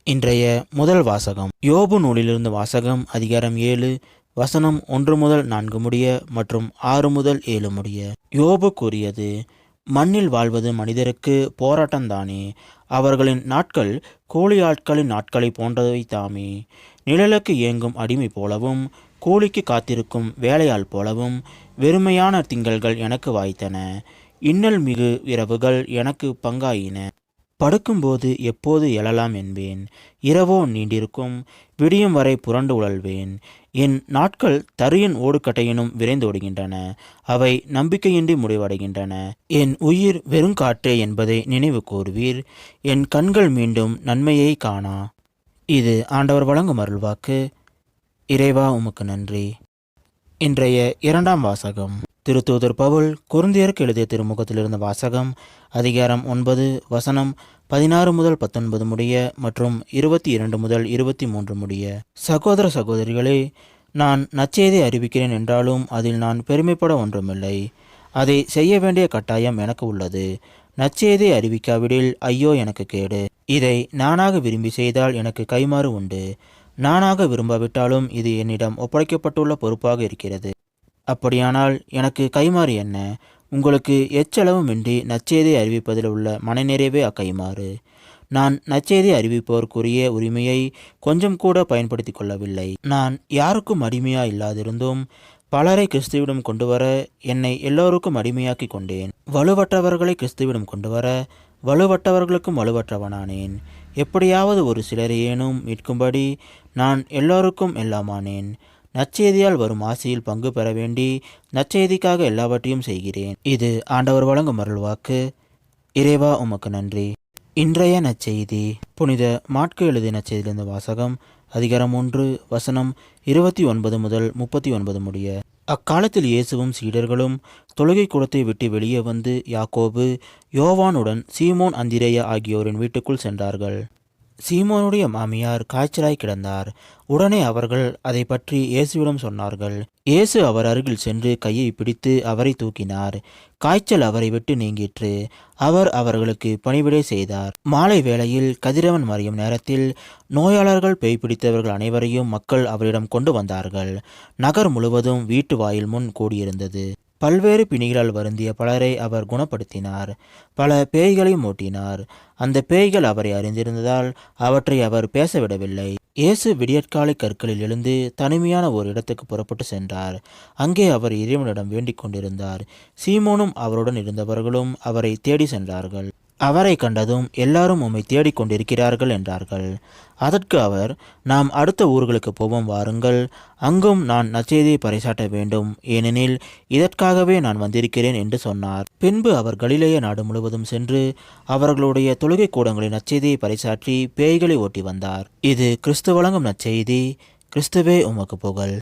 இன்றைய முதல் வாசகம் யோபு நூலிலிருந்து வாசகம். அதிகாரம் 7 வசனம் 1 முதல் 4 முடிய மற்றும் 6 முதல் 7 முடிய. யோபு கூறியது: மண்ணில் வாழ்வது மனிதருக்கு போராட்டம்தானே. அவர்களின் நாட்கள் கூலி ஆட்களின் நாட்களை போன்றவை தாமே. நிழலுக்கு ஏங்கும் அடிமை போலவும் கூலிக்கு காத்திருக்கும் வேலையாள் போலவும் வெறுமையான திங்கள்கள் எனக்கு வாய்த்தன. இன்னல் மிகு இரவுகள் எனக்கு பங்காயின. படுக்கும்போது எப்போது எழலாம் என்பேன். இரவோ நீண்டிருக்கும், விடியும் வரை புரண்டு உழல்வேன். என் நாட்கள் தறியின் ஓடுகட்டையினும் விரைந்தோடுகின்றன, அவை நம்பிக்கையின்றி முடிவடைகின்றன. என் உயிர் வெறுங்காற்றே என்பதை நினைவு கூர்வீர். என் கண்கள் மீண்டும் நன்மையை காணா. இது ஆண்டவர் வழங்கும் அருள்வாக்கு. இறைவா, உமக்கு நன்றி. இன்றைய இரண்டாம் வாசகம். திருத்தூதர் பவுல் கொரிந்தியருக்கு எழுதிய திருமுகத்திலிருந்த வாசகம். அதிகாரம் 9 வசனம் 16 முதல் 19 முடிய மற்றும் 22 முதல் 23 முடிய. சகோதர சகோதரிகளே, நான் நற்செய்தியை அறிவிக்கிறேன் என்றாலும் அதில் நான் பெருமைப்பட ஒன்றுமில்லை. அதை செய்ய வேண்டிய கட்டாயம் எனக்கு உள்ளது. நற்செய்தியை அறிவிக்காவிடில் ஐயோ எனக்கு கேடு. இதை நானாக விரும்பி செய்தால் எனக்கு கைமாறு உண்டு. நானாக விரும்பாவிட்டாலும் இது என்னிடம் ஒப்படைக்கப்பட்டுள்ள பொறுப்பாக இருக்கிறது. அப்படியானால் எனக்கு கைமாறு என்ன? உங்களுக்கு எச்சளவுமின்றி நற்செய்தியை அறிவிப்பதில் உள்ள மனநிறைவே அக்கைமாறு. நான் நற்செய்தியை அறிவிப்போருக்குரிய உரிமையை கொஞ்சம் கூட பயன்படுத்தி கொள்ளவில்லை. நான் யாருக்கும் அடிமையா இல்லாதிருந்தும் பலரை கிறிஸ்துவிடம் கொண்டு வர என்னை எல்லோருக்கும் அடிமையாக்கி கொண்டேன். வலுவற்றவர்களை கிறிஸ்துவிடம் கொண்டு வர வலுவற்றவர்களுக்கும் வலுவற்றவனானேன். எப்படியாவது ஒரு சிலரையேனும் மீட்கும்படி நான் எல்லோருக்கும் எல்லாமானேன். நற்செய்தியால் வரும் ஆசையில் பங்கு பெற வேண்டி நற்செய்திக்காக எல்லாவற்றையும் செய்கிறேன். இது ஆண்டவர் வழங்கும் அருள்வாக்கு. இறைவா, உமக்கு நன்றி. இன்றைய நற்செய்தி புனித மாற்கு எழுதிய நற்செய்தியிலிருந்து வாசகம். அதிகாரம் 1 வசனம் 29 முதல் 39 முடிய. அக்காலத்தில் இயேசுவும் சீடர்களும் தொழுகை கூடத்தை விட்டு வெளியே வந்து யாக்கோபு, யோவானுடன் சீமோன், அந்திரேயா ஆகியோரின் வீட்டுக்குள் சென்றார்கள். சீமோனுடைய மாமியார் காய்ச்சலாய் கிடந்தார். உடனே அவர்கள் அதை பற்றி இயேசுவிடம் சொன்னார்கள். இயேசு அவர் அருகில் சென்று கையை பிடித்து அவரை தூக்கினார். காய்ச்சல் அவரை விட்டு நீங்கிற்று. அவர் அவர்களுக்கு பணிவிடை செய்தார். மாலை வேளையில் கதிரவன் மறையும் நேரத்தில் நோயாளர்கள், பேய் பிடித்தவர்கள் அனைவரையும் மக்கள் அவரிடம் கொண்டு வந்தார்கள். நகர் முழுவதும் வீட்டு வாயில் முன் கூடியிருந்தது. பல்வேறு பிணிகளால் வருந்திய பலரை அவர் குணப்படுத்தினார். பல பேய்களையும் ஓட்டினார். அந்த பேய்கள் அவரை அறிந்திருந்ததால் அவற்றை அவர் பேசவிடவில்லை. இயேசு விடியற்காலை கற்களில் எழுந்து தனிமையான ஒரு இடத்துக்கு புறப்பட்டு சென்றார். அங்கே அவர் இறைவனிடம் வேண்டிக் கொண்டிருந்தார். சீமோனும் அவருடன் இருந்தவர்களும் அவரை தேடி சென்றார்கள். அவரை கண்டதும் எல்லாரும் உம்மை தேடிக் கொண்டிருக்கிறார்கள் என்றார்கள். அதற்கு அவர், நாம் அடுத்த ஊர்களுக்கு போவோம், வாருங்கள். அங்கும் நான் நற்செய்தியை பறைசாட்ட வேண்டும், ஏனெனில் இதற்காகவே நான் வந்திருக்கிறேன் என்று சொன்னார். பின்பு அவர் கலிலேய நாடு முழுவதும் சென்று அவர்களுடைய தொழுகை கூடங்களின் நற்செய்தியை பறைசாற்றி பேய்களை ஓட்டி வந்தார். இது கிறிஸ்து வழங்கும் நற்செய்தி. கிறிஸ்துவே, உமக்கு புகழ்.